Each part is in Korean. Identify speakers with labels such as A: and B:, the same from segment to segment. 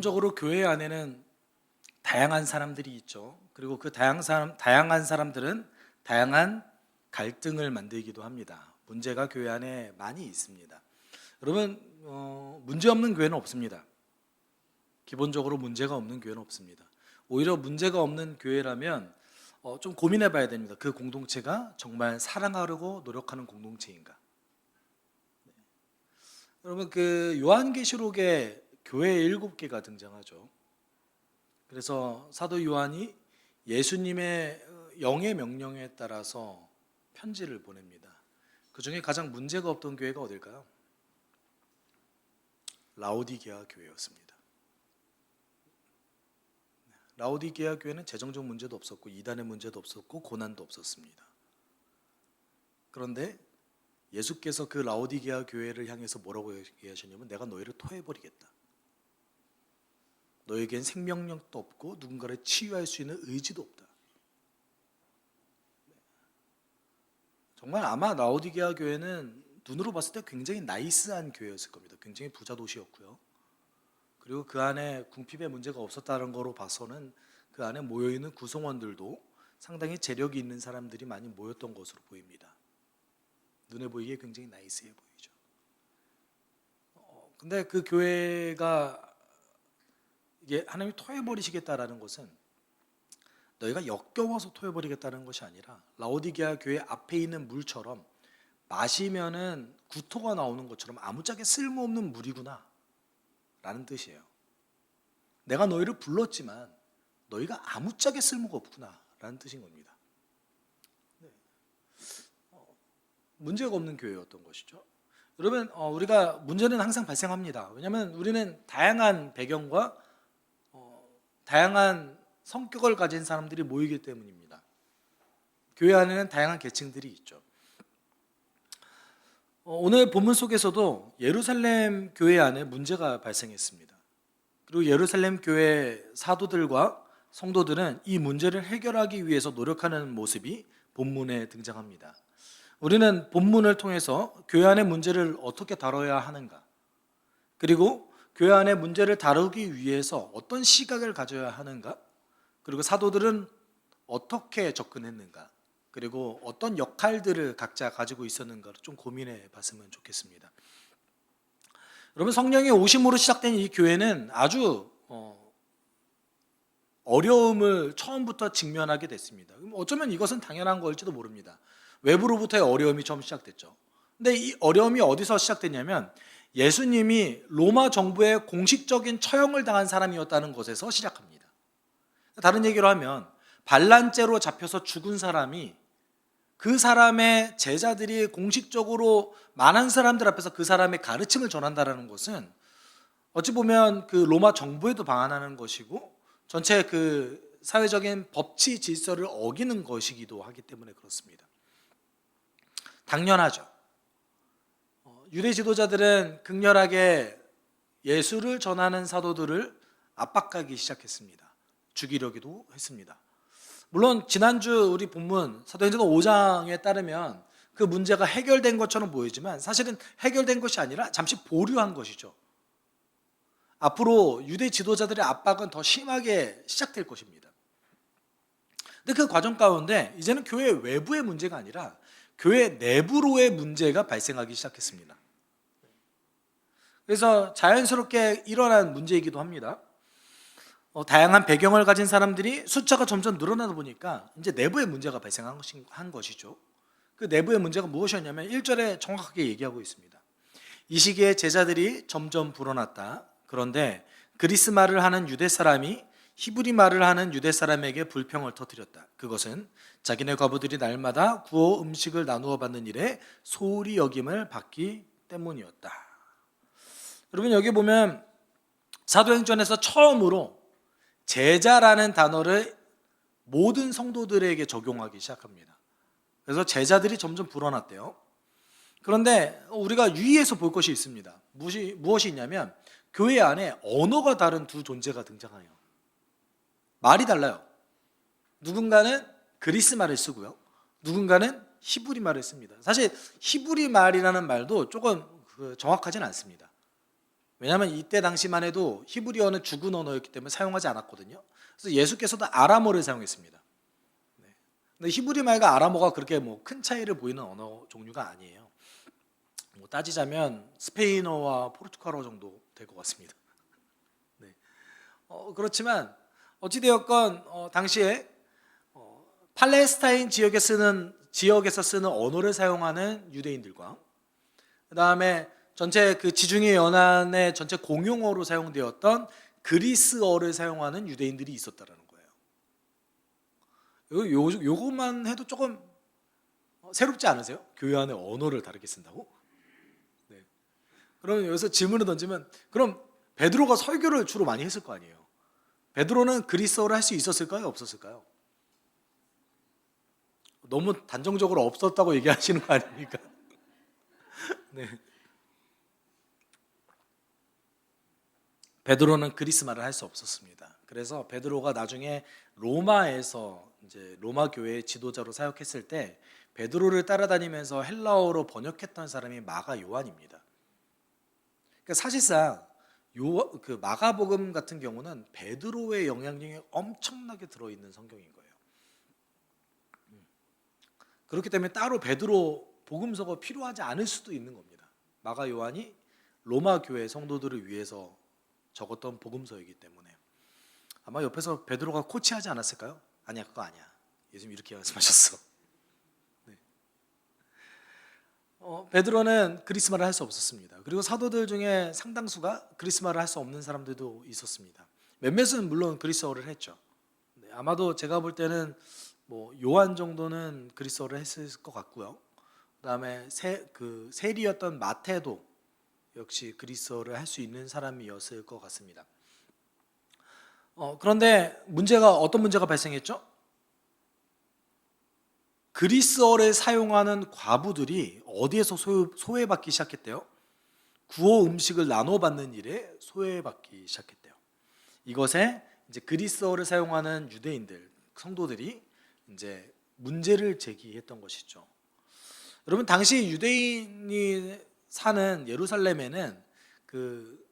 A: 기본적으로 교회 안에는 다양한 사람들이 있죠. 그리고 그 다양한 사람들은 다양한 갈등을 만들기도 합니다. 문제가 교회 안에 많이 있습니다. 여러분, 문제 없는 교회는 없습니다. 기본적으로 문제가 없는 교회는 없습니다. 오히려 문제가 없는 교회라면 좀 고민해 봐야 됩니다. 그 공동체가 정말 사랑하려고 노력하는 공동체인가? 여러분, 그 요한계시록에 교회 7개가 등장하죠. 그래서 사도 요한이 예수님의 영의 명령에 따라서 편지를 보냅니다. 그 중에 가장 문제가 없던 교회가 어딜까요? 라오디게아 교회였습니다. 라오디게아 교회는 재정적 문제도 없었고 이단의 문제도 없었고 고난도 없었습니다. 그런데 예수께서 그 라오디게아 교회를 향해서 뭐라고 얘기하셨냐면 내가 너희를 토해버리겠다. 너에겐 생명력도 없고 누군가를 치유할 수 있는 의지도 없다. 정말 아마 라오디게아 교회는 눈으로 봤을 때 굉장히 나이스한 교회였을 겁니다. 굉장히 부자 도시였고요. 그리고 그 안에 궁핍의 문제가 없었다는 거로 봐서는 그 안에 모여있는 구성원들도 상당히 재력이 있는 사람들이 많이 모였던 것으로 보입니다. 눈에 보이기에 굉장히 나이스해 보이죠. 근데 그 교회가 이게 하나님이 토해버리시겠다라는 것은 너희가 역겨워서 토해버리겠다는 것이 아니라 라오디게아 교회 앞에 있는 물처럼 마시면은 구토가 나오는 것처럼 아무짝에 쓸모없는 물이구나 라는 뜻이에요. 내가 너희를 불렀지만 너희가 아무짝에 쓸모가 없구나 라는 뜻인 겁니다. 문제가 없는 교회였던 것이죠. 여러분, 우리가 문제는 항상 발생합니다. 왜냐하면 우리는 다양한 배경과 다양한 성격을 가진 사람들이 모이기 때문입니다. 교회 안에는 다양한 계층들이 있죠. 오늘 본문 속에서도 예루살렘 교회 안에 문제가 발생했습니다. 그리고 예루살렘 교회 사도들과 성도들은 이 문제를 해결하기 위해서 노력하는 모습이 본문에 등장합니다. 우리는 본문을 통해서 교회 안의 문제를 어떻게 다뤄야 하는가, 그리고 교회 안의 문제를 다루기 위해서 어떤 시각을 가져야 하는가, 그리고 사도들은 어떻게 접근했는가, 그리고 어떤 역할들을 각자 가지고 있었는가를 좀 고민해 봤으면 좋겠습니다. 여러분, 성령의 오심으로 시작된 이 교회는 아주 어려움을 처음부터 직면하게 됐습니다. 어쩌면 이것은 당연한 걸지도 모릅니다. 외부로부터의 어려움이 처음 시작됐죠. 근데 이 어려움이 어디서 시작됐냐면 예수님이 로마 정부의 공식적인 처형을 당한 사람이었다는 것에서 시작합니다. 다른 얘기로 하면 반란죄로 잡혀서 죽은 사람이 그 사람의 제자들이 공식적으로 많은 사람들 앞에서 그 사람의 가르침을 전한다는 것은 어찌 보면 그 로마 정부에도 방한하는 것이고 전체 그 사회적인 법치 질서를 어기는 것이기도 하기 때문에 그렇습니다. 당연하죠. 유대 지도자들은 극렬하게 예수를 전하는 사도들을 압박하기 시작했습니다. 죽이려기도 했습니다. 물론 지난주 우리 본문 사도행전 5장에 따르면 그 문제가 해결된 것처럼 보이지만 사실은 해결된 것이 아니라 잠시 보류한 것이죠. 앞으로 유대 지도자들의 압박은 더 심하게 시작될 것입니다. 근데 그 과정 가운데 이제는 교회 외부의 문제가 아니라 교회 내부로의 문제가 발생하기 시작했습니다. 그래서 자연스럽게 일어난 문제이기도 합니다. 다양한 배경을 가진 사람들이 숫자가 점점 늘어나다 보니까 이제 내부의 문제가 발생한 것이죠. 그 내부의 문제가 무엇이었냐면 1절에 정확하게 얘기하고 있습니다. 이 시기에 제자들이 점점 불어났다. 그런데 그리스 말을 하는 유대 사람이 히브리 말을 하는 유대 사람에게 불평을 터뜨렸다. 그것은 자기네 과부들이 날마다 구호 음식을 나누어 받는 일에 소홀히 여김을 받기 때문이었다. 여러분, 여기 보면 사도행전에서 처음으로 제자라는 단어를 모든 성도들에게 적용하기 시작합니다. 그래서 제자들이 점점 불어났대요. 그런데 우리가 유의해서 볼 것이 있습니다. 무엇이 있냐면 교회 안에 언어가 다른 두 존재가 등장해요. 말이 달라요. 누군가는 그리스 말을 쓰고요, 누군가는 히브리 말을 씁니다. 사실 히브리 말이라는 말도 조금 정확하지는 않습니다. 왜냐하면 이때 당시만 해도 히브리어는 죽은 언어였기 때문에 사용하지 않았거든요. 그래서 예수께서도 아람어를 사용했습니다. 네. 근데 히브리 말과 아람어가 그렇게 뭐 큰 차이를 보이는 언어 종류가 아니에요. 뭐 따지자면 스페인어와 포르투갈어 정도 될 것 같습니다. 네. 그렇지만 어찌되었건 당시에 팔레스타인 지역에서 쓰는 언어를 사용하는 유대인들과 그 다음에 전체 그 지중해 연안의 전체 공용어로 사용되었던 그리스어를 사용하는 유대인들이 있었다라는 거예요. 요것만 해도 조금 새롭지 않으세요? 교회 안에 언어를 다르게 쓴다고? 네. 그럼 여기서 질문을 던지면 그럼 베드로가 설교를 주로 많이 했을 거 아니에요? 베드로는 그리스어를 할 수 있었을까요? 없었을까요? 너무 단정적으로 없었다고 얘기하시는 거 아닙니까? 네. 베드로는 그리스말을 할 수 없었습니다. 그래서 베드로가 나중에 로마에서 이제 로마 교회의 지도자로 사역했을 때 베드로를 따라다니면서 헬라어로 번역했던 사람이 마가 요한입니다. 그러니까 사실상 그 마가복음 같은 경우는 베드로의 영향력이 엄청나게 들어있는 성경인 거예요. 그렇기 때문에 따로 베드로 복음서가 필요하지 않을 수도 있는 겁니다. 마가 요한이 로마 교회 성도들을 위해서 적었던 복음서이기 때문에 아마 옆에서 베드로가 코치하지 않았을까요? 아니야, 그거 아니야. 예수님 이렇게 말씀하셨어. 네. 베드로는 그리스말을 할 수 없었습니다. 그리고 사도들 중에 상당수가 그리스말을 할 수 없는 사람들도 있었습니다. 몇몇은 물론 그리스어를 했죠. 네, 아마도 제가 볼 때는 뭐 요한 정도는 그리스어를 했을 것 같고요. 그다음에 세리였던 마태도 역시 그리스어를 할 수 있는 사람이었을 것 같습니다. 그런데 어떤 문제가 발생했죠? 그리스어를 사용하는 과부들이 어디에서 소외받기 시작했대요? 구호 음식을 나눠 받는 일에 소외받기 시작했대요. 이것에 이제 그리스어를 사용하는 유대인들, 성도들이 이제 문제를 제기했던 것이죠. 여러분, 당시 유대인이 사는 예루살렘에는 그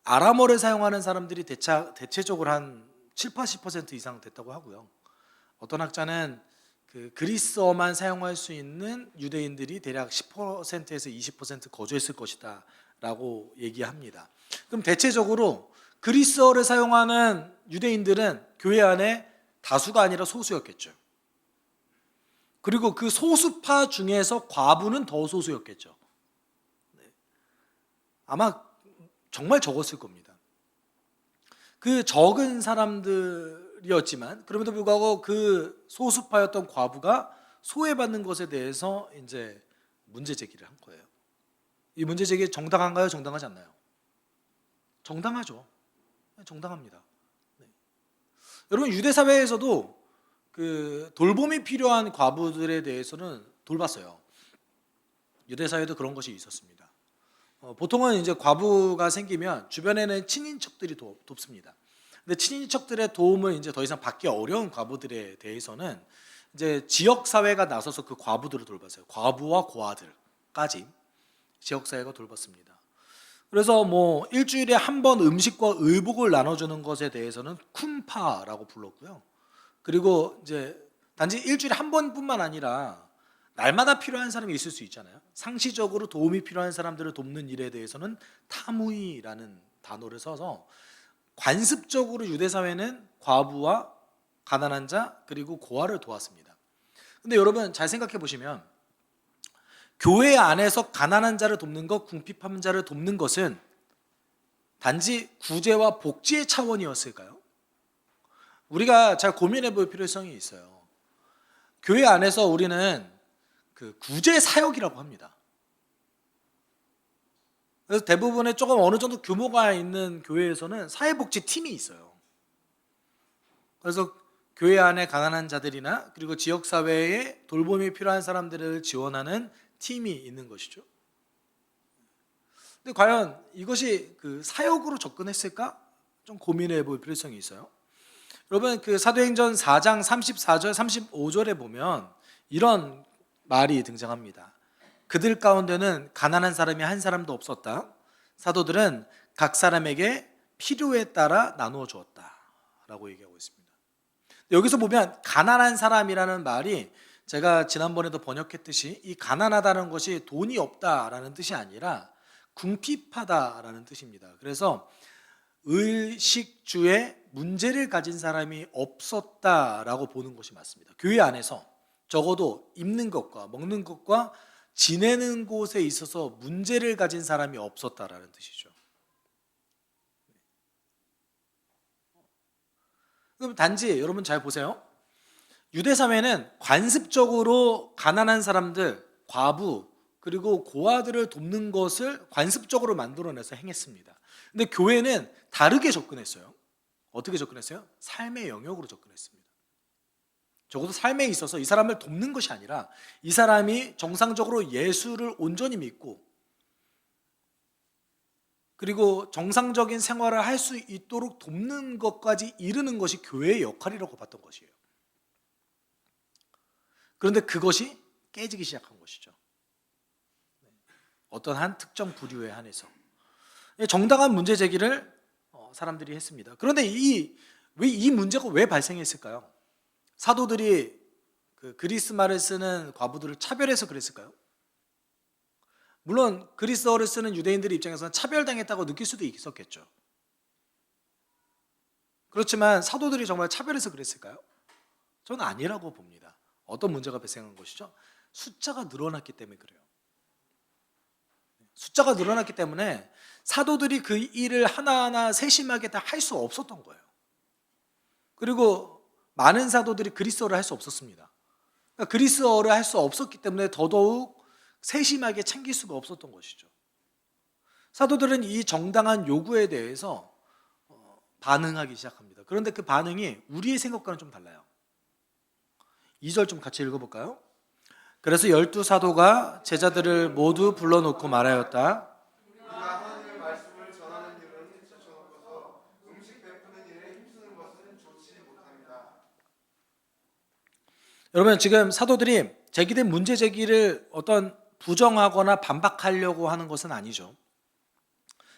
A: 아람어를 사용하는 사람들이 대체적으로 한 7, 80% 이상 됐다고 하고요. 어떤 학자는 그 그리스어만 사용할 수 있는 유대인들이 대략 10%에서 20% 거주했을 것이다 라고 얘기합니다. 그럼 대체적으로 그리스어를 사용하는 유대인들은 교회 안에 다수가 아니라 소수였겠죠. 그리고 그 소수파 중에서 과부는 더 소수였겠죠. 아마 정말 적었을 겁니다. 그 적은 사람들이었지만 그럼에도 불구하고 그 소수파였던 과부가 소외받는 것에 대해서 이제 문제 제기를 한 거예요. 이 문제 제기 정당한가요? 정당하지 않나요? 정당하죠. 정당합니다. 네. 여러분, 유대 사회에서도 그 돌봄이 필요한 과부들에 대해서는 돌봤어요. 유대 사회도 그런 것이 있었습니다. 보통은 이제 과부가 생기면 주변에는 친인척들이 돕습니다. 근데 친인척들의 도움을 이제 더 이상 받기 어려운 과부들에 대해서는 이제 지역 사회가 나서서 그 과부들을 돌봤어요. 과부와 고아들까지 지역 사회가 돌봤습니다. 그래서 뭐 일주일에 한 번 음식과 의복을 나눠주는 것에 대해서는 쿰파라고 불렀고요. 그리고 이제 단지 일주일에 한 번뿐만 아니라 날마다 필요한 사람이 있을 수 있잖아요. 상시적으로 도움이 필요한 사람들을 돕는 일에 대해서는 타무이라는 단어를 써서 관습적으로 유대 사회는 과부와 가난한 자 그리고 고아를 도왔습니다. 근데 여러분 잘 생각해 보시면 교회 안에서 가난한 자를 돕는 것, 궁핍한 자를 돕는 것은 단지 구제와 복지의 차원이었을까요? 우리가 잘 고민해 볼 필요성이 있어요. 교회 안에서 우리는 그 구제 사역이라고 합니다. 그래서 대부분의 조금 어느 정도 규모가 있는 교회에서는 사회복지 팀이 있어요. 그래서 교회 안에 가난한 자들이나 그리고 지역 사회에 돌봄이 필요한 사람들을 지원하는 팀이 있는 것이죠. 근데 과연 이것이 그 사역으로 접근했을까? 좀 고민해 볼 필요성이 있어요. 여러분, 그 사도행전 4장 34절 35절에 보면 이런 말이 등장합니다. 그들 가운데는 가난한 사람이 한 사람도 없었다. 사도들은 각 사람에게 필요에 따라 나누어 주었다라고 얘기하고 있습니다. 여기서 보면 가난한 사람이라는 말이 제가 지난번에도 번역했듯이 이 가난하다는 것이 돈이 없다라는 뜻이 아니라 궁핍하다라는 뜻입니다. 그래서 의식주에 문제를 가진 사람이 없었다라고 보는 것이 맞습니다. 교회 안에서 적어도 입는 것과 먹는 것과 지내는 곳에 있어서 문제를 가진 사람이 없었다라는 뜻이죠. 그럼 단지 여러분 잘 보세요. 유대 사회는 관습적으로 가난한 사람들, 과부, 그리고 고아들을 돕는 것을 관습적으로 만들어내서 행했습니다. 근데 교회는 다르게 접근했어요. 어떻게 접근했어요? 삶의 영역으로 접근했습니다. 적어도 삶에 있어서 이 사람을 돕는 것이 아니라 이 사람이 정상적으로 예수를 온전히 믿고 그리고 정상적인 생활을 할 수 있도록 돕는 것까지 이르는 것이 교회의 역할이라고 봤던 것이에요. 그런데 그것이 깨지기 시작한 것이죠. 어떤 한 특정 부류에 한해서 정당한 문제 제기를 사람들이 했습니다. 그런데 이 문제가 왜 발생했을까요? 사도들이 그 그리스 말을 쓰는 과부들을 차별해서 그랬을까요? 물론 그리스어를 쓰는 유대인들의 입장에서는 차별당했다고 느낄 수도 있었겠죠. 그렇지만 사도들이 정말 차별해서 그랬을까요? 저는 아니라고 봅니다. 어떤 문제가 발생한 것이죠? 숫자가 늘어났기 때문에 그래요. 숫자가 늘어났기 때문에 사도들이 그 일을 하나하나 세심하게 다 할 수 없었던 거예요. 그리고 많은 사도들이 그리스어를 할 수 없었습니다. 그러니까 그리스어를 할 수 없었기 때문에 더더욱 세심하게 챙길 수가 없었던 것이죠. 사도들은 이 정당한 요구에 대해서 반응하기 시작합니다. 그런데 그 반응이 우리의 생각과는 좀 달라요. 2절 좀 같이 읽어볼까요? 그래서 12사도가 제자들을 모두 불러놓고 말하였다.
B: 우리가 하나님의 말씀을 전하는 일은 제쳐놓고서 음식 베푸는 일에 힘쓰는 것은 좋지 못합니다.
A: 여러분 지금 사도들이 제기된 문제 제기를 어떤 부정하거나 반박하려고 하는 것은 아니죠.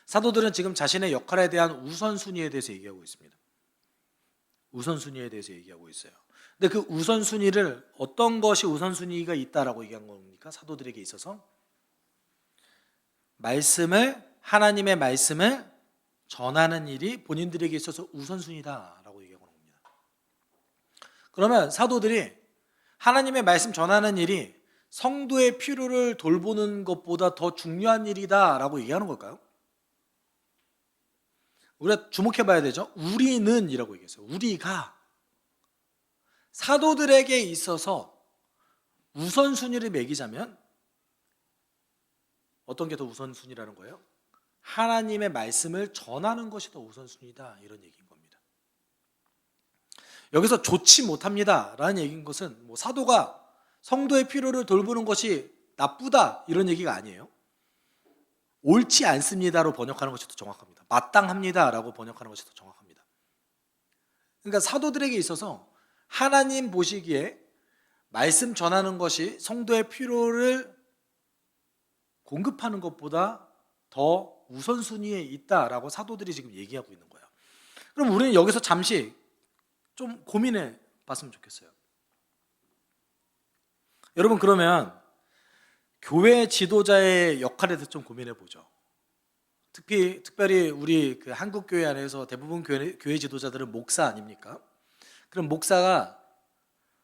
A: 사도들은 지금 자신의 역할에 대한 우선순위에 대해서 얘기하고 있습니다. 우선순위에 대해서 얘기하고 있어요. 근데 그 우선순위를 어떤 것이 우선순위가 있다라고 얘기한 겁니까? 사도들에게 있어서 하나님의 말씀을 전하는 일이 본인들에게 있어서 우선순위다라고 얘기하고 있는 겁니다. 그러면 사도들이 하나님의 말씀 전하는 일이 성도의 필요를 돌보는 것보다 더 중요한 일이다라고 얘기하는 걸까요? 우리가 주목해 봐야 되죠. 우리는 이라고 얘기했어요. 우리가 사도들에게 있어서 우선순위를 매기자면 어떤 게 더 우선순위라는 거예요? 하나님의 말씀을 전하는 것이 더 우선순위다 이런 얘기인 겁니다. 여기서 좋지 못합니다 라는 얘기인 것은 사도가 성도의 필요를 돌보는 것이 나쁘다 이런 얘기가 아니에요. 옳지 않습니다로 번역하는 것이 더 정확합니다. 마땅합니다라고 번역하는 것이 더 정확합니다. 그러니까 사도들에게 있어서 하나님 보시기에 말씀 전하는 것이 성도의 필요를 공급하는 것보다 더 우선순위에 있다라고 사도들이 지금 얘기하고 있는 거예요. 그럼 우리는 여기서 잠시 좀 고민해 봤으면 좋겠어요. 여러분 그러면 교회 지도자의 역할에 대해서 좀 고민해 보죠. 특별히 우리 그 한국 교회 안에서 대부분 교회 지도자들은 목사 아닙니까? 그럼 목사가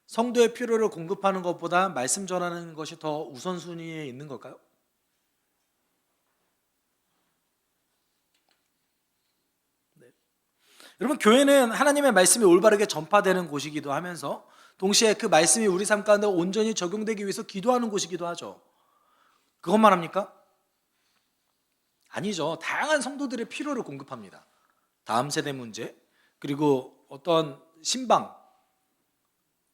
A: 성도의 필요를 공급하는 것보다 말씀 전하는 것이 더 우선순위에 있는 걸까요? 네. 여러분 교회는 하나님의 말씀이 올바르게 전파되는 곳이기도 하면서 동시에 그 말씀이 우리 삶 가운데 온전히 적용되기 위해서 기도하는 곳이기도 하죠. 그것만 합니까? 아니죠. 다양한 성도들의 필요를 공급합니다. 다음 세대 문제, 그리고 어떤 신방,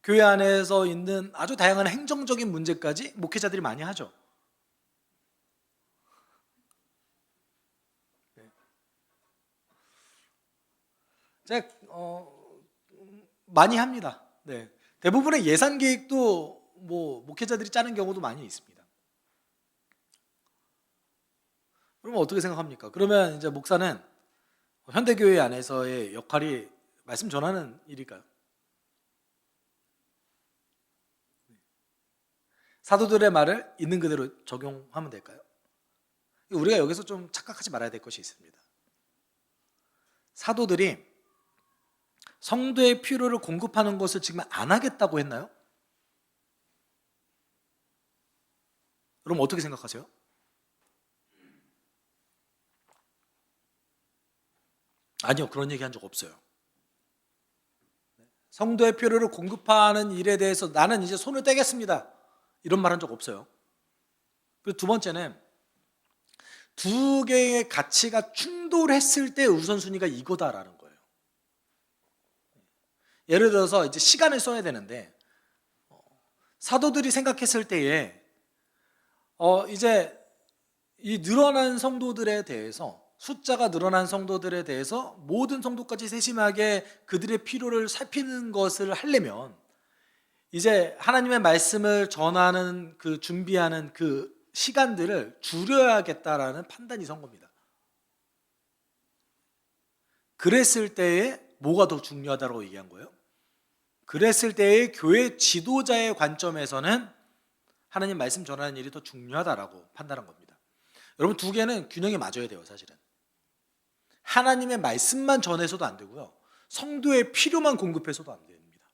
A: 교회 안에서 있는 아주 다양한 행정적인 문제까지 목회자들이 많이 하죠. 제가 많이 합니다. 네. 대부분의 예산 계획도 목회자들이 짜는 경우도 많이 있습니다. 그러면 어떻게 생각합니까? 그러면 이제 목사는 현대교회 안에서의 역할이 말씀 전하는 일일까요? 사도들의 말을 있는 그대로 적용하면 될까요? 우리가 여기서 좀 착각하지 말아야 될 것이 있습니다. 사도들이 성도의 필요를 공급하는 것을 지금 안 하겠다고 했나요? 여러분 어떻게 생각하세요? 아니요, 그런 얘기 한 적 없어요. 성도의 필요를 공급하는 일에 대해서 나는 이제 손을 떼겠습니다, 이런 말 한 적 없어요. 그리고 두 번째는 두 개의 가치가 충돌했을 때 우선순위가 이거다라는 거예요. 예를 들어서 이제 시간을 써야 되는데 사도들이 생각했을 때에 이제 이 늘어난 성도들에 대해서, 숫자가 늘어난 성도들에 대해서 모든 성도까지 세심하게 그들의 필요를 살피는 것을 하려면 이제 하나님의 말씀을 전하는 그 준비하는 그 시간들을 줄여야겠다라는 판단이 선 겁니다. 그랬을 때에 뭐가 더 중요하다고 얘기한 거예요? 그랬을 때의 교회 지도자의 관점에서는 하나님 말씀 전하는 일이 더 중요하다라고 판단한 겁니다. 여러분 두 개는 균형이 맞아야 돼요. 사실은 하나님의 말씀만 전해서도 안 되고요, 성도의 필요만 공급해서도 안 됩니다.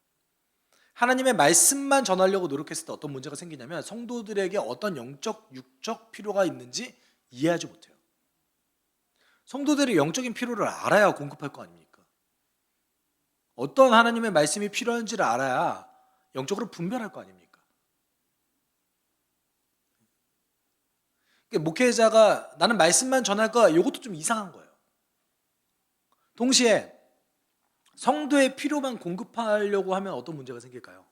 A: 하나님의 말씀만 전하려고 노력했을 때 어떤 문제가 생기냐면 성도들에게 어떤 영적, 육적 필요가 있는지 이해하지 못해요. 성도들이 영적인 필요를 알아야 공급할 거 아닙니까? 어떤 하나님의 말씀이 필요한지를 알아야 영적으로 분별할 거 아닙니까? 목회자가 나는 말씀만 전할 거야, 이것도 좀 이상한 거예요. 동시에 성도의 필요만 공급하려고 하면 어떤 문제가 생길까요?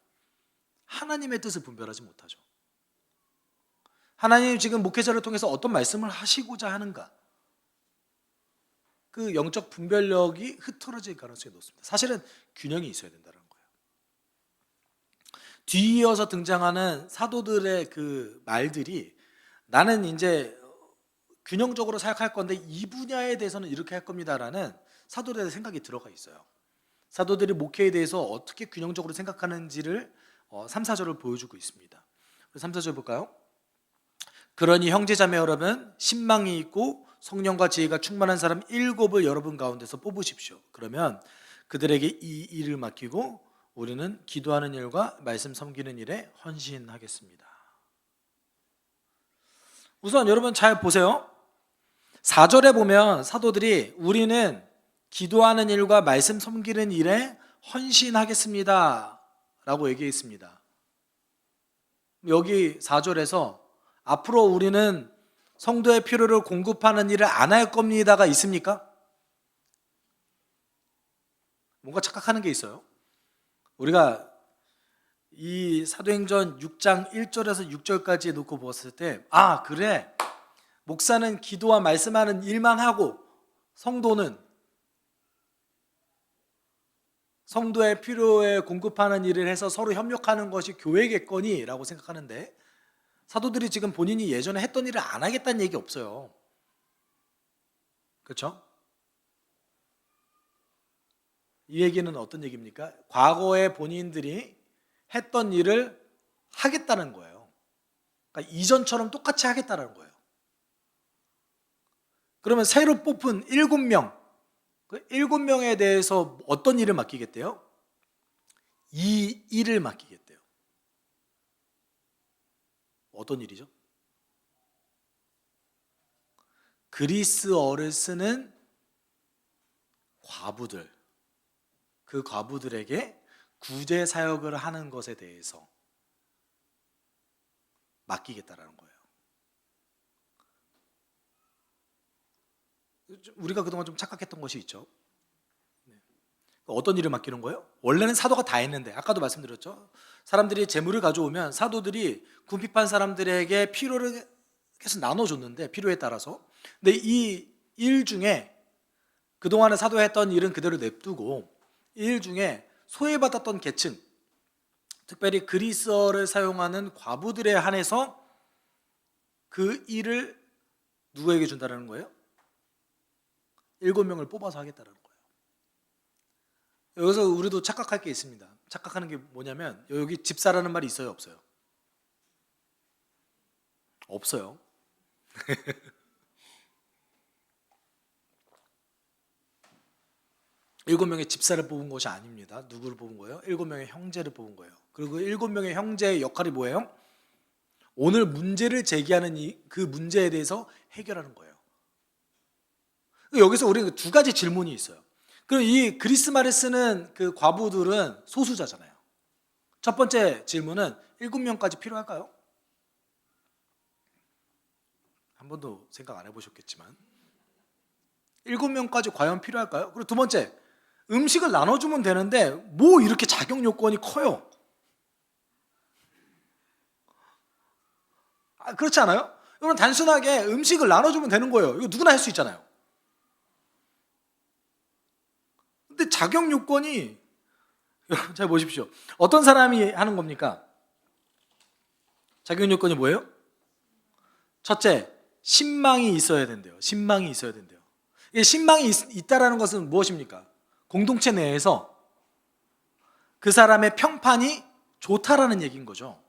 A: 하나님의 뜻을 분별하지 못하죠. 하나님 지금 목회자를 통해서 어떤 말씀을 하시고자 하는가, 그 영적 분별력이 흐트러질 가능성이 높습니다. 사실은 균형이 있어야 된다는 거예요. 뒤이어서 등장하는 사도들의 그 말들이 나는 이제 균형적으로 생각할 건데 이 분야에 대해서는 이렇게 할 겁니다라는 사도들의 생각이 들어가 있어요. 사도들이 목회에 대해서 어떻게 균형적으로 생각하는지를 3, 4절을 보여주고 있습니다. 3, 4절 볼까요? 그러니 형제자매 여러분, 신망이 있고 성령과 지혜가 충만한 사람 7을 여러분 가운데서 뽑으십시오. 그러면 그들에게 이 일을 맡기고 우리는 기도하는 일과 말씀 섬기는 일에 헌신하겠습니다. 우선 여러분 잘 보세요. 4절에 보면 사도들이 우리는 기도하는 일과 말씀 섬기는 일에 헌신하겠습니다 라고 얘기했습니다. 여기 4절에서 앞으로 우리는 성도의 필요를 공급하는 일을 안 할 겁니다가 있습니까? 뭔가 착각하는 게 있어요. 우리가 이 사도행전 6장 1절에서 6절까지 놓고 보았을 때 그래, 목사는 기도와 말씀하는 일만 하고 성도는 성도의 필요에 공급하는 일을 해서 서로 협력하는 것이 교회겠거니 라고 생각하는데, 사도들이 지금 본인이 예전에 했던 일을 안 하겠다는 얘기 없어요. 그렇죠? 이 얘기는 어떤 얘기입니까? 과거에 본인들이 했던 일을 하겠다는 거예요. 그러니까 이전처럼 똑같이 하겠다는 거예요. 그러면 새로 뽑힌 7명, 그 7명에 대해서 어떤 일을 맡기겠대요? 이 일을 맡기겠대요. 어떤 일이죠? 그리스어를 쓰는 과부들, 그 과부들에게 구제 사역을 하는 것에 대해서 맡기겠다라는 거예요. 우리가 그동안 좀 착각했던 것이 있죠. 어떤 일을 맡기는 거예요? 원래는 사도가 다 했는데, 아까도 말씀드렸죠. 사람들이 재물을 가져오면 사도들이 궁핍한 사람들에게 필요를 계속 나눠줬는데, 필요에 따라서. 근데 이 일 중에 그동안에 사도가 했던 일은 그대로 냅두고 이 일 중에 소외받았던 계층, 특별히 그리스어를 사용하는 과부들에 한해서 그 일을 누구에게 준다라는 거예요? 7명을 뽑아서 하겠다라는 거예요. 여기서 우리도 착각할 게 있습니다. 착각하는 게 뭐냐면 여기 집사라는 말이 있어요, 없어요? 없어요. 7명의 집사를 뽑은 것이 아닙니다. 누구를 뽑은 거예요? 7명의 형제를 뽑은 거예요. 그리고 7명의 형제의 역할이 뭐예요? 오늘 문제를 제기하는 그 문제에 대해서 해결하는 거예요. 여기서 우리는 두 가지 질문이 있어요. 그럼 이 그리스 말을 쓰는 그 과부들은 소수자잖아요. 첫 번째 질문은 7명까지 필요할까요? 한 번도 생각 안 해보셨겠지만 7명까지 과연 필요할까요? 그리고 두 번째, 음식을 나눠주면 되는데 뭐 이렇게 자격 요건이 커요? 그렇지 않아요? 이건 단순하게 음식을 나눠주면 되는 거예요. 이거 누구나 할 수 있잖아요. 근데 자격 요건이, 여러분 잘 보십시오. 어떤 사람이 하는 겁니까? 자격 요건이 뭐예요? 첫째, 신망이 있어야 된대요. 신망이 있어야 된대요. 이게 신망이 있다라는 것은 무엇입니까? 공동체 내에서 그 사람의 평판이 좋다라는 얘기인 거죠.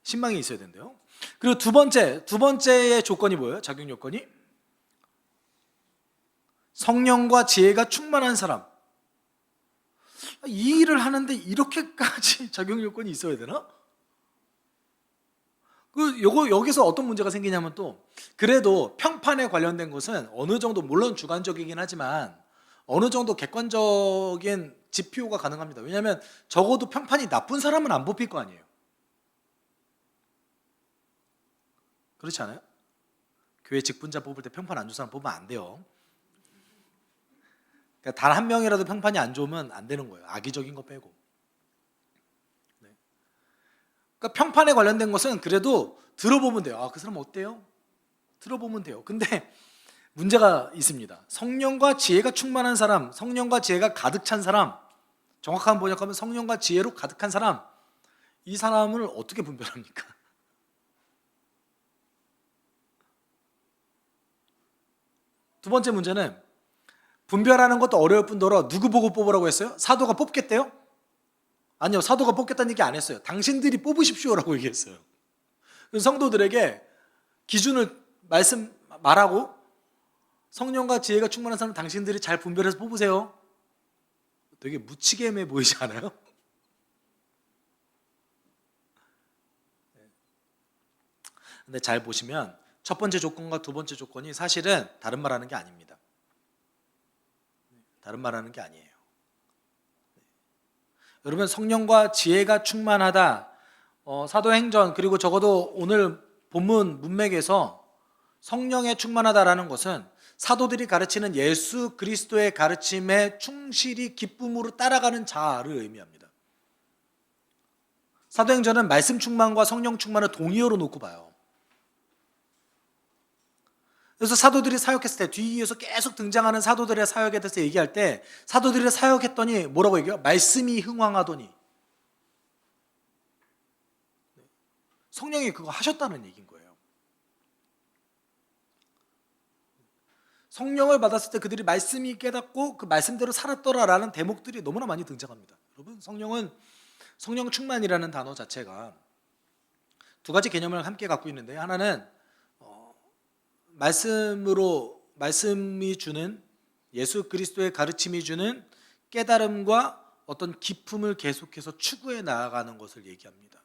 A: 신망이 있어야 된대요. 그리고 두 번째의 조건이 뭐예요? 자격 요건이 성령과 지혜가 충만한 사람. 이 일을 하는데 이렇게까지 자격 요건이 있어야 되나? 여기서 어떤 문제가 생기냐면 또 그래도 평판에 관련된 것은 어느 정도 물론 주관적이긴 하지만 어느 정도 객관적인 지표가 가능합니다. 왜냐하면 적어도 평판이 나쁜 사람은 안 뽑힐 거 아니에요. 그렇지 않아요? 교회 직분자 뽑을 때 평판 안 좋은 사람 뽑으면 안 돼요. 그러니까 단 한 명이라도 평판이 안 좋으면 안 되는 거예요. 악의적인 거 빼고. 네. 그러니까 평판에 관련된 것은 그래도 들어보면 돼요. 그 사람 어때요? 들어보면 돼요. 근데 문제가 있습니다. 성령과 지혜가 충만한 사람, 성령과 지혜가 가득 찬 사람, 정확한 번역하면 성령과 지혜로 가득한 사람, 이 사람을 어떻게 분별합니까? 두 번째 문제는 분별하는 것도 어려울 뿐더러 누구 보고 뽑으라고 했어요? 사도가 뽑겠대요? 아니요, 사도가 뽑겠다는 얘기 안 했어요. 당신들이 뽑으십시오라고 얘기했어요. 그래서 성도들에게 기준을 말하고 성령과 지혜가 충만한 사람 당신들이 잘 분별해서 뽑으세요. 되게 무치게매 보이지 않아요? 근데 잘 보시면 첫 번째 조건과 두 번째 조건이 사실은 다른 말하는 게 아닙니다. 다른 말하는 게 아니에요. 여러분, 성령과 지혜가 충만하다, 사도행전 그리고 적어도 오늘 본문 문맥에서 성령에 충만하다라는 것은 사도들이 가르치는 예수 그리스도의 가르침에 충실히 기쁨으로 따라가는 자를 의미합니다. 사도행전은 말씀 충만과 성령 충만을 동의어로 놓고 봐요. 그래서 사도들이 사역했을 때 뒤에서 계속 등장하는 사도들의 사역에 대해서 얘기할 때 사도들이 사역했더니 뭐라고 얘기해요? 말씀이 흥왕하더니. 성령이 그거 하셨다는 얘기인 거예요. 성령을 받았을 때 그들이 말씀이 깨닫고 그 말씀대로 살았더라라는 대목들이 너무나 많이 등장합니다. 여러분, 성령 충만이라는 단어 자체가 두 가지 개념을 함께 갖고 있는데, 하나는 말씀이 주는, 예수 그리스도의 가르침이 주는 깨달음과 어떤 기품을 계속해서 추구해 나아가는 것을 얘기합니다.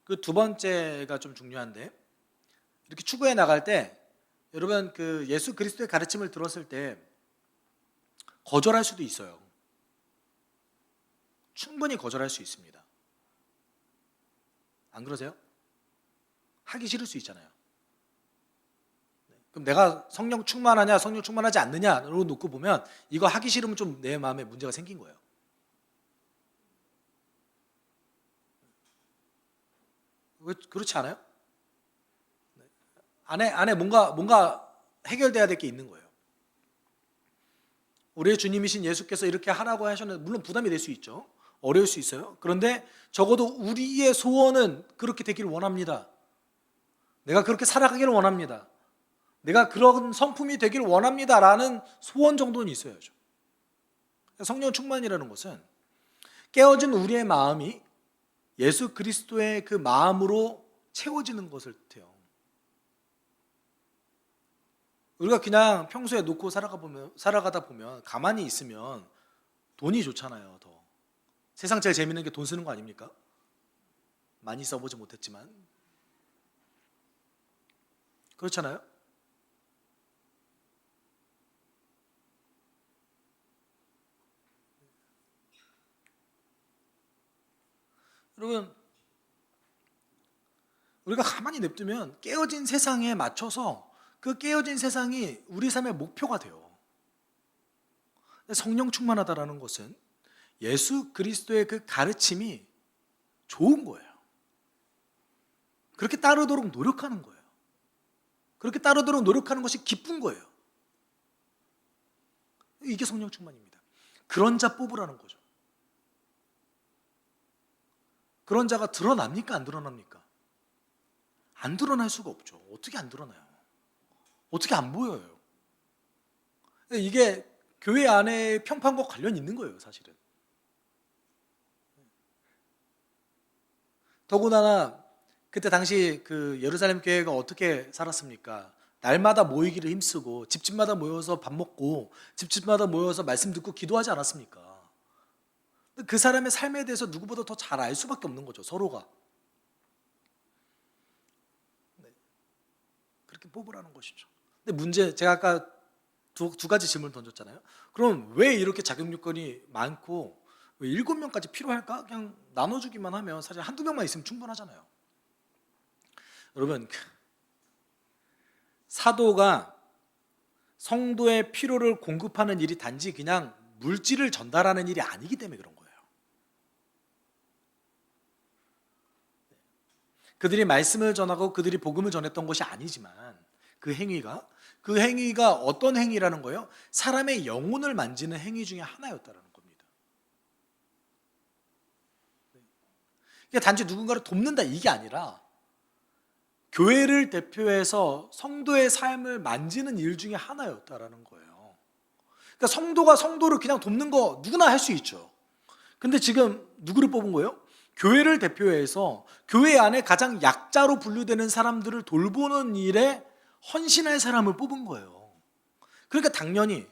A: 그 두 번째가 좀 중요한데, 이렇게 추구해 나갈 때 여러분, 그 예수 그리스도의 가르침을 들었을 때 거절할 수도 있어요. 충분히 거절할 수 있습니다. 안 그러세요? 하기 싫을 수 있잖아요. 그럼 내가 성령 충만하냐 성령 충만하지 않느냐로 놓고 보면 이거 하기 싫으면 좀 내 마음에 문제가 생긴 거예요. 그렇지 않아요? 안에 뭔가 해결돼야 될 게 있는 거예요. 우리의 주님이신 예수께서 이렇게 하라고 하셨는데 물론 부담이 될 수 있죠. 어려울 수 있어요. 그런데 적어도 우리의 소원은 그렇게 되기를 원합니다. 내가 그렇게 살아가기를 원합니다. 내가 그런 성품이 되기를 원합니다라는 소원 정도는 있어야죠. 성령 충만이라는 것은 깨어진 우리의 마음이 예수 그리스도의 그 마음으로 채워지는 것을 뜻해요. 우리가 그냥 평소에 놓고 살아가다 보면 가만히 있으면 돈이 좋잖아요. 더 세상 제일 재밌는 게 돈 쓰는 거 아닙니까? 많이 써보지 못했지만 그렇잖아요. 여러분, 우리가 가만히 냅두면 깨어진 세상에 맞춰서 그 깨어진 세상이 우리 삶의 목표가 돼요. 성령 충만하다라는 것은 예수 그리스도의 그 가르침이 좋은 거예요. 그렇게 따르도록 노력하는 거예요. 그렇게 따르도록 노력하는 것이 기쁜 거예요. 이게 성령 충만입니다. 그런 자 뽑으라는 거죠. 그런 자가 드러납니까? 안 드러납니까? 안 드러날 수가 없죠. 어떻게 안 드러나요? 어떻게 안 보여요? 이게 교회 안에 평판과 관련이 있는 거예요, 사실은. 더군다나 그때 당시 그 예루살렘 교회가 어떻게 살았습니까? 날마다 모이기를 힘쓰고 집집마다 모여서 밥 먹고 집집마다 모여서 말씀 듣고 기도하지 않았습니까? 그 사람의 삶에 대해서 누구보다 더 잘 알 수밖에 없는 거죠, 서로가. 그렇게 뽑으라는 것이죠. 근데 문제, 제가 아까 두 가지 질문을 던졌잖아요. 그럼 왜 이렇게 자격 요건이 많고 왜 7명까지 필요할까? 그냥 나눠주기만 하면 사실 한두 명만 있으면 충분하잖아요. 여러분, 사도가 성도의 필요를 공급하는 일이 단지 그냥 물질을 전달하는 일이 아니기 때문에 그런 거예요. 그들이 말씀을 전하고 그들이 복음을 전했던 것이 아니지만 그 행위가 어떤 행위라는 거예요? 사람의 영혼을 만지는 행위 중에 하나였다라는 겁니다. 그러니까 단지 누군가를 돕는다 이게 아니라 교회를 대표해서 성도의 삶을 만지는 일 중에 하나였다라는 거예요. 그러니까 성도가 성도를 그냥 돕는 거 누구나 할 수 있죠. 근데 지금 누구를 뽑은 거예요? 교회를 대표해서 교회 안에 가장 약자로 분류되는 사람들을 돌보는 일에 헌신할 사람을 뽑은 거예요. 그러니까 당연히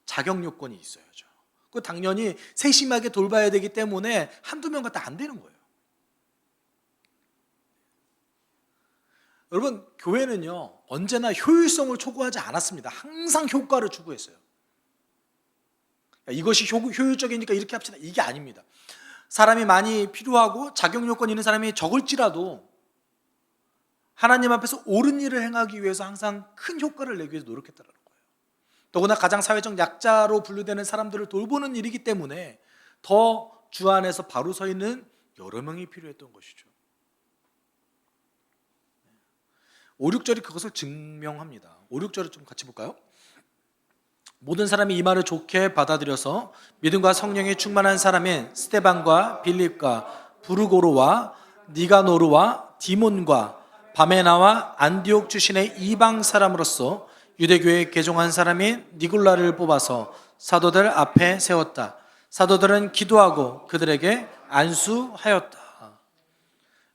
A: 자격 요건이 있어야죠. 그 당연히 세심하게 돌봐야 되기 때문에 한두 명 갖다 안 되는 거예요. 여러분, 교회는요 언제나 효율성을 추구하지 않았습니다. 항상 효과를 추구했어요. 이것이 효율적이니까 이렇게 합시다, 이게 아닙니다. 사람이 많이 필요하고 자격 요건 있는 사람이 적을지라도 하나님 앞에서 옳은 일을 행하기 위해서 항상 큰 효과를 내기 위해서 노력했다는 거예요. 더구나 가장 사회적 약자로 분류되는 사람들을 돌보는 일이기 때문에 더 주 안에서 바로 서 있는 여러 명이 필요했던 것이죠. 5, 6절이 그것을 증명합니다. 5, 6절을 좀 같이 볼까요? 모든 사람이 이 말을 좋게 받아들여서 믿음과 성령이 충만한 사람인 스데반과 빌립과 부르고로와 니가노르와 디몬과 바메나와 안디옥 출신의 이방 사람으로서 유대교회에 개종한 사람인 니골라를 뽑아서 사도들 앞에 세웠다. 사도들은 기도하고 그들에게 안수하였다.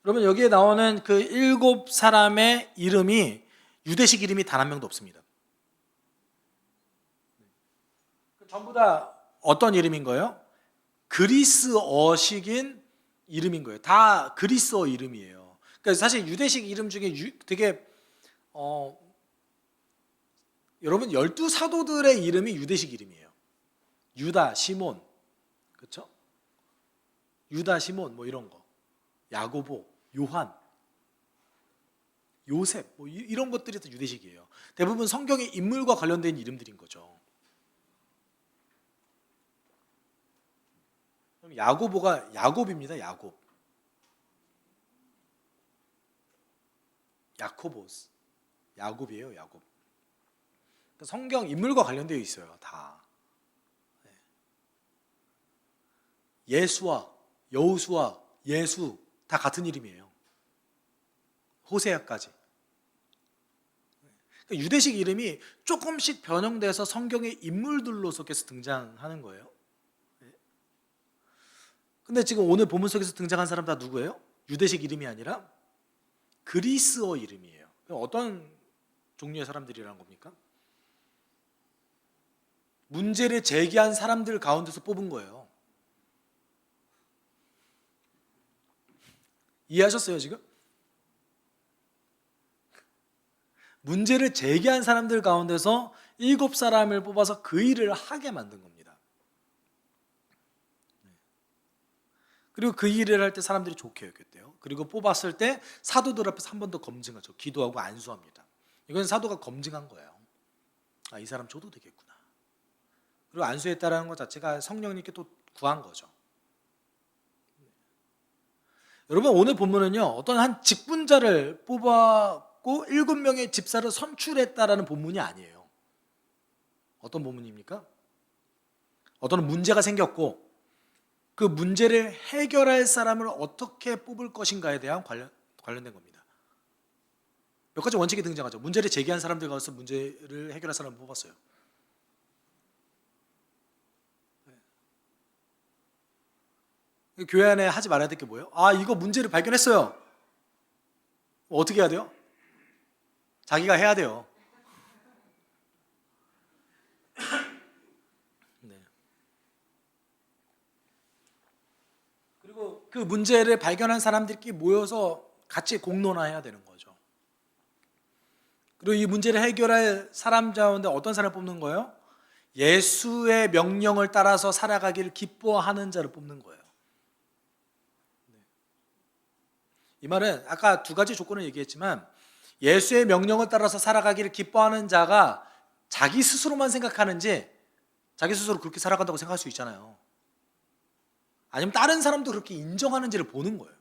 A: 여러분, 여기에 나오는 그 7사람의 이름이 유대식 이름이 단 한 명도 없습니다. 전부 다 어떤 이름인 거예요? 그리스어식인 이름인 거예요. 다 그리스어 이름이에요. 그러니까 사실 유대식 이름 중에 되게 여러분 12사도들의 이름이 유대식 이름이에요. 유다, 시몬, 그렇죠? 유다, 시몬 뭐 이런 거, 야고보, 요한, 요셉 뭐 이런 것들이 다 유대식이에요. 대부분 성경의 인물과 관련된 이름들인 거죠. 야고보가 야곱입니다. 야코보스, 야곱이에요. 야곱. 성경 인물과 관련되어 있어요. 다. 예수와 여우수와 예수 다 같은 이름이에요. 호세아까지. 그러니까 유대식 이름이 조금씩 변형돼서 성경의 인물들로 속에서 등장하는 거예요. 근데 지금 오늘 본문 속에서 등장한 사람 다 누구예요? 유대식 이름이 아니라 그리스어 이름이에요. 어떤 종류의 사람들이라는 겁니까? 문제를 제기한 사람들 가운데서 뽑은 거예요. 이해하셨어요 지금? 문제를 제기한 사람들 가운데서 7사람을 뽑아서 그 일을 하게 만든 겁니다. 그리고 그 일을 할 때 사람들이 좋게 여겼대요. 그리고 뽑았을 때 사도들 앞에서 한 번 더 검증하죠. 기도하고 안수합니다. 이건 사도가 검증한 거예요. 아, 이 사람 줘도 되겠구나. 그리고 안수했다라는 것 자체가 성령님께 또 구한 거죠. 여러분 오늘 본문은요, 어떤 한 직분자를 뽑았고 7명의 집사를 선출했다라는 본문이 아니에요. 어떤 본문입니까? 어떤 문제가 생겼고 그 문제를 해결할 사람을 어떻게 뽑을 것인가에 대한 관련된 겁니다. 몇 가지 원칙이 등장하죠. 문제를 제기한 사람들 가서 문제를 해결할 사람을 뽑았어요. 교회 안에 하지 말아야 될 게 뭐예요? 아, 이거 문제를 발견했어요. 어떻게 해야 돼요? 자기가 해야 돼요. 네. 그리고 그 문제를 발견한 사람들끼리 모여서 같이 공론화해야 되는 거죠. 그리고 이 문제를 해결할 사람 가운데 어떤 사람을 뽑는 거예요? 예수의 명령을 따라서 살아가기를 기뻐하는 자를 뽑는 거예요. 이 말은 아까 2가지 조건을 얘기했지만 예수의 명령을 따라서 살아가기를 기뻐하는 자가 자기 스스로만 생각하는지 자기 스스로 그렇게 살아간다고 생각할 수 있잖아요. 아니면 다른 사람도 그렇게 인정하는지를 보는 거예요.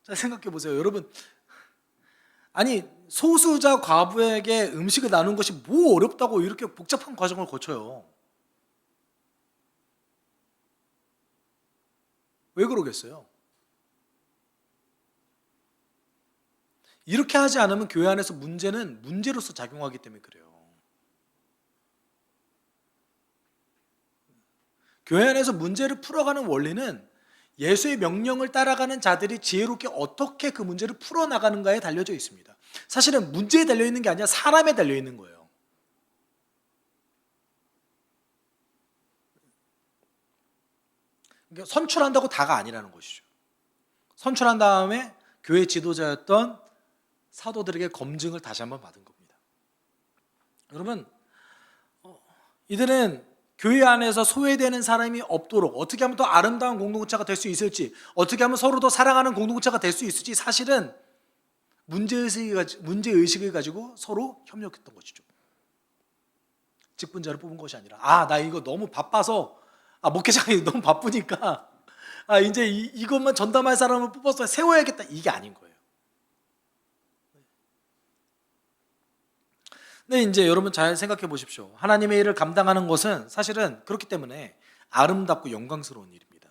A: 자, 생각해 보세요. 여러분, 아니 소수자 과부에게 음식을 나누는 것이 뭐 어렵다고 이렇게 복잡한 과정을 거쳐요. 왜 그러겠어요? 이렇게 하지 않으면 교회 안에서 문제는 문제로서 작용하기 때문에 그래요. 교회 안에서 문제를 풀어가는 원리는 예수의 명령을 따라가는 자들이 지혜롭게 어떻게 그 문제를 풀어나가는가에 달려져 있습니다. 사실은 문제에 달려있는 게 아니라 사람에 달려있는 거예요. 그러니까 선출한다고 다가 아니라는 것이죠. 선출한 다음에 교회 지도자였던 사도들에게 검증을 다시 한번 받은 겁니다. 여러분, 이들은 교회 안에서 소외되는 사람이 없도록 어떻게 하면 더 아름다운 공동체가 될 수 있을지, 어떻게 하면 서로 더 사랑하는 공동체가 될 수 있을지 사실은 문제의식을 가지고 서로 협력했던 것이죠. 직분자를 뽑은 것이 아니라 나 이거 너무 바빠서 목회장이 너무 바쁘니까 이제 이것만 전담할 사람을 뽑아서 세워야겠다, 이게 아닌 거예요. 네, 이제 여러분 잘 생각해 보십시오. 하나님의 일을 감당하는 것은 사실은 그렇기 때문에 아름답고 영광스러운 일입니다.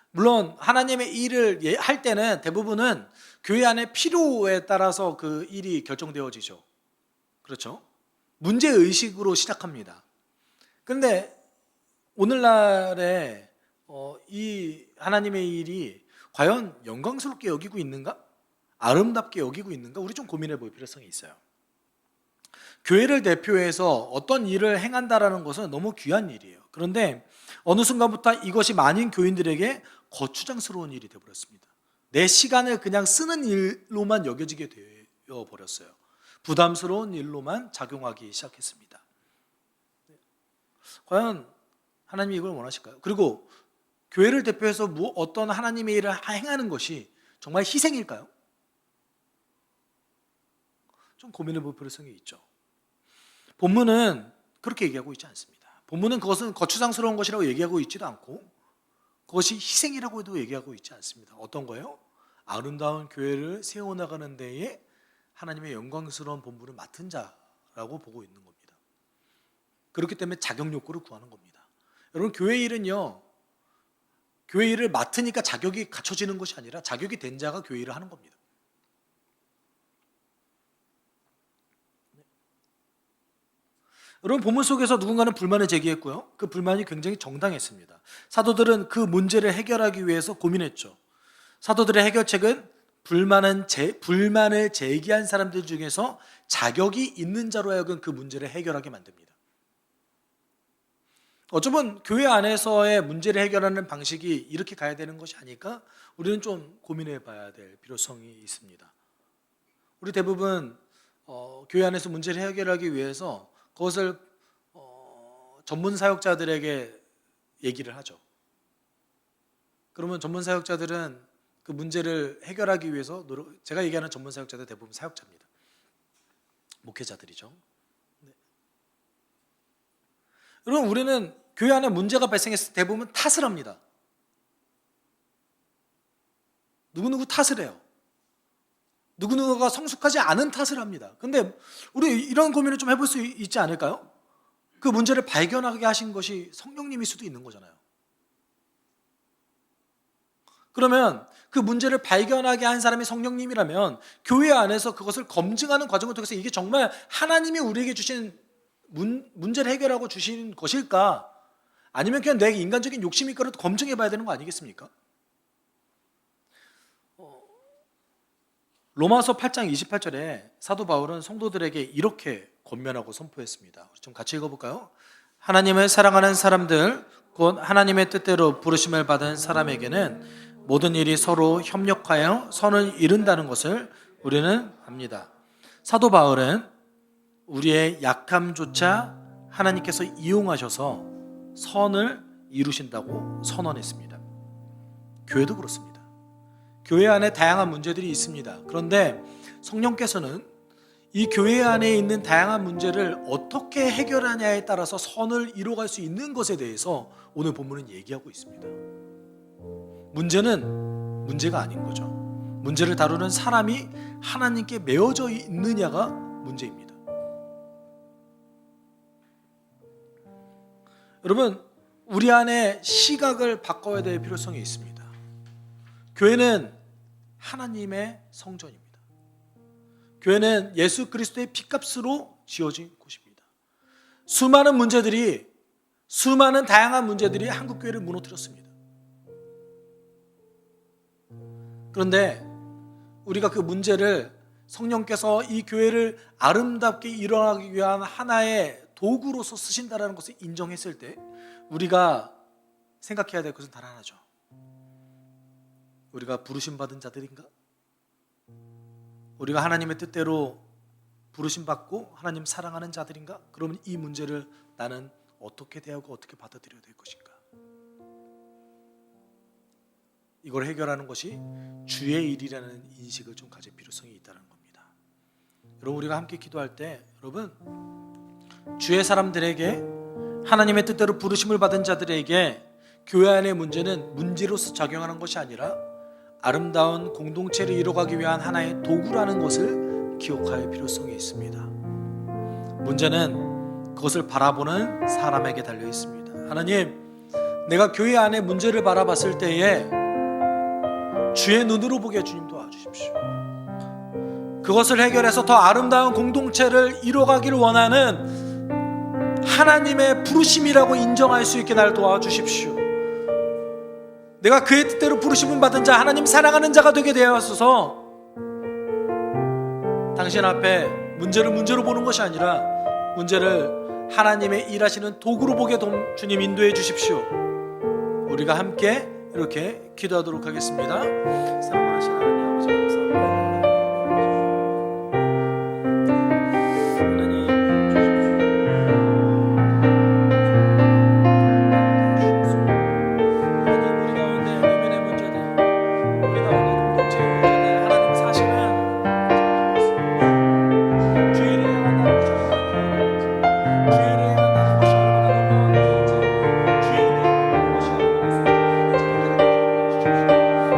A: 물론 하나님의 일을 할 때는 대부분은 교회 안의 필요에 따라서 그 일이 결정되어지죠. 그렇죠? 문제의식으로 시작합니다. 그런데 오늘날에 이 하나님의 일이 과연 영광스럽게 여기고 있는가? 아름답게 여기고 있는가? 우리 좀 고민해 볼 필요성이 있어요. 교회를 대표해서 어떤 일을 행한다라는 것은 너무 귀한 일이에요. 그런데 어느 순간부터 이것이 많은 교인들에게 거추장스러운 일이 되어버렸습니다. 내 시간을 그냥 쓰는 일로만 여겨지게 되어버렸어요. 부담스러운 일로만 작용하기 시작했습니다. 과연 하나님이 이걸 원하실까요? 그리고 교회를 대표해서 어떤 하나님의 일을 행하는 것이 정말 희생일까요? 좀 고민해 볼 필요성이 있죠. 본문은 그렇게 얘기하고 있지 않습니다. 본문은 그것은 거추장스러운 것이라고 얘기하고 있지도 않고 그것이 희생이라고도 얘기하고 있지 않습니다. 어떤 거예요? 아름다운 교회를 세워나가는 데에 하나님의 영광스러운 본분을 맡은 자라고 보고 있는 겁니다. 그렇기 때문에 자격 요구를 구하는 겁니다. 여러분, 교회 일은요, 교회 일을 맡으니까 자격이 갖춰지는 것이 아니라 자격이 된 자가 교회 일을 하는 겁니다. 여러분, 본문 속에서 누군가는 불만을 제기했고요. 그 불만이 굉장히 정당했습니다. 사도들은 그 문제를 해결하기 위해서 고민했죠. 사도들의 해결책은 불만을 제기한 사람들 중에서 자격이 있는 자로 하여금 그 문제를 해결하게 만듭니다. 어쩌면 교회 안에서의 문제를 해결하는 방식이 이렇게 가야 되는 것이 아닐까? 우리는 좀 고민해 봐야 될 필요성이 있습니다. 우리 대부분 교회 안에서 문제를 해결하기 위해서 그것을 전문 사역자들에게 얘기를 하죠. 그러면 전문 사역자들은 그 문제를 해결하기 위해서 제가 얘기하는 전문 사역자들 대부분 사역자입니다. 목회자들이죠. 네. 여러분, 우리는 교회 안에 문제가 발생했을 때 대부분 탓을 합니다. 누구누구 탓을 해요. 누구누구가 성숙하지 않은 탓을 합니다. 근데 우리 이런 고민을 좀 해볼 수 있지 않을까요? 그 문제를 발견하게 하신 것이 성령님일 수도 있는 거잖아요. 그러면 그 문제를 발견하게 한 사람이 성령님이라면 교회 안에서 그것을 검증하는 과정을 통해서 이게 정말 하나님이 우리에게 주신 문제를 해결하고 주신 것일까? 아니면 그냥 내 인간적인 욕심일까를 검증해 봐야 되는 거 아니겠습니까? 로마서 8장 28절에 사도 바울은 성도들에게 이렇게 권면하고 선포했습니다. 우리 좀 같이 읽어볼까요? 하나님을 사랑하는 사람들, 곧 하나님의 뜻대로 부르심을 받은 사람에게는 모든 일이 서로 협력하여 선을 이룬다는 것을 우리는 압니다. 사도 바울은 우리의 약함조차 하나님께서 이용하셔서 선을 이루신다고 선언했습니다. 교회도 그렇습니다. 교회 안에 다양한 문제들이 있습니다. 그런데 성령께서는 이 교회 안에 있는 다양한 문제를 어떻게 해결하냐에 따라서 선을 이루어갈 수 있는 것에 대해서 오늘 본문은 얘기하고 있습니다. 문제는 문제가 아닌 거죠. 문제를 다루는 사람이 하나님께 매어져 있느냐가 문제입니다. 여러분, 우리 안에 시각을 바꿔야 될 필요성이 있습니다. 교회는 하나님의 성전입니다. 교회는 예수 그리스도의 피값으로 지어진 곳입니다. 수많은 다양한 문제들이 한국 교회를 무너뜨렸습니다. 그런데 우리가 그 문제를 성령께서 이 교회를 아름답게 일어나기 위한 하나의 도구로서 쓰신다는 것을 인정했을 때 우리가 생각해야 될 것은 단 하나죠. 우리가 부르심 받은 자들인가? 우리가 하나님의 뜻대로 부르심 받고 하나님 사랑하는 자들인가? 그러면 이 문제를 나는 어떻게 대하고 어떻게 받아들여야 될 것인가? 이걸 해결하는 것이 주의 일이라는 인식을 좀 가질 필요성이 있다는 겁니다. 여러분, 우리가 함께 기도할 때 여러분, 주의 사람들에게 하나님의 뜻대로 부르심을 받은 자들에게 교회 안의 문제는 문제로서 작용하는 것이 아니라 아름다운 공동체를 이루어가기 위한 하나의 도구라는 것을 기억할 필요성이 있습니다. 문제는 그것을 바라보는 사람에게 달려 있습니다. 하나님, 내가 교회 안의 문제를 바라봤을 때에 주의 눈으로 보게 주님 도와주십시오. 그것을 해결해서 더 아름다운 공동체를 이루어가기를 원하는 하나님의 부르심이라고 인정할 수 있게 날 도와주십시오. 내가 그의 뜻대로 부르심을 받은 자, 하나님 사랑하는 자가 되게 되어서 당신 앞에 문제를 문제로 보는 것이 아니라 문제를 하나님의 일하시는 도구로 보게 주님 인도해 주십시오. 우리가 함께 이렇게 기도하도록 하겠습니다. 사랑하시는 하나님 아버지, 감사합니다.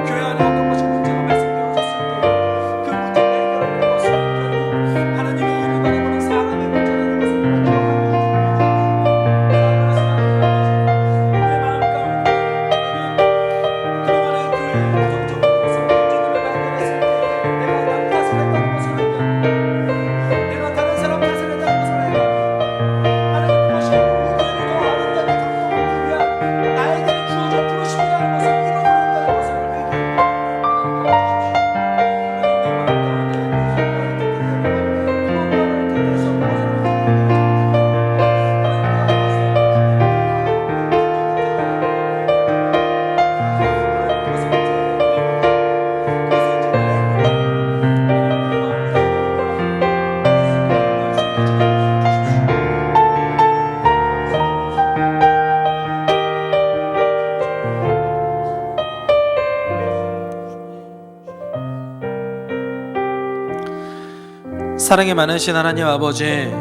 A: 교회 안에 어떤 것이 사랑이 많으신 하나님 아버지,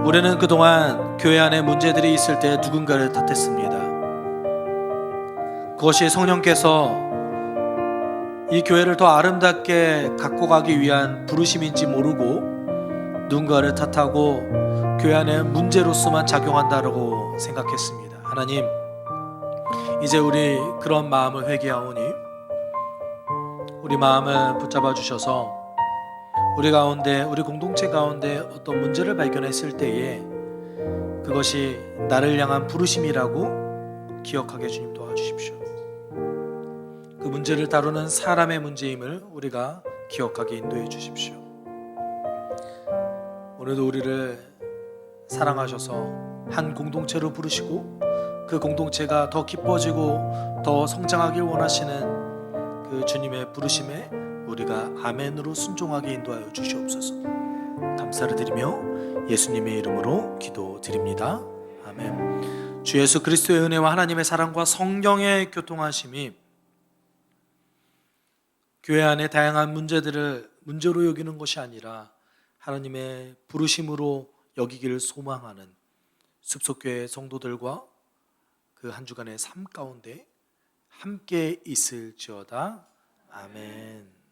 A: 우리는 그동안 교회 안에 문제들이 있을 때 누군가를 탓했습니다. 그것이 성령께서 이 교회를 더 아름답게 갖고 가기 위한 부르심인지 모르고 누군가를 탓하고 교회 안에 문제로서만 작용한다고 생각했습니다. 하나님, 이제 우리 그런 마음을 회개하오니 우리 마음을 붙잡아 주셔서 우리 가운데, 우리 공동체 가운데 어떤 문제를 발견했을 때에 그것이 나를 향한 부르심이라고 기억하게 주님 도와주십시오. 그 문제를 다루는 사람의 문제임을 우리가 기억하게 인도해 주십시오. 오늘도 우리를 사랑하셔서 한 공동체로 부르시고 그 공동체가 더 기뻐지고 더 성장하길 원하시는 그 주님의 부르심에 우리가 아멘으로 순종하게 인도하여 주시옵소서. 감사를 드리며 예수님의 이름으로 기도드립니다. 아멘. 주 예수 그리스도의 은혜와 하나님의 사랑과 성령의 교통하심이 교회 안에 다양한 문제들을 문제로 여기는 것이 아니라 하나님의 부르심으로 여기기를 소망하는 숲속교회 성도들과 그 한 주간의 삶 가운데 함께 있을지어다. 아멘.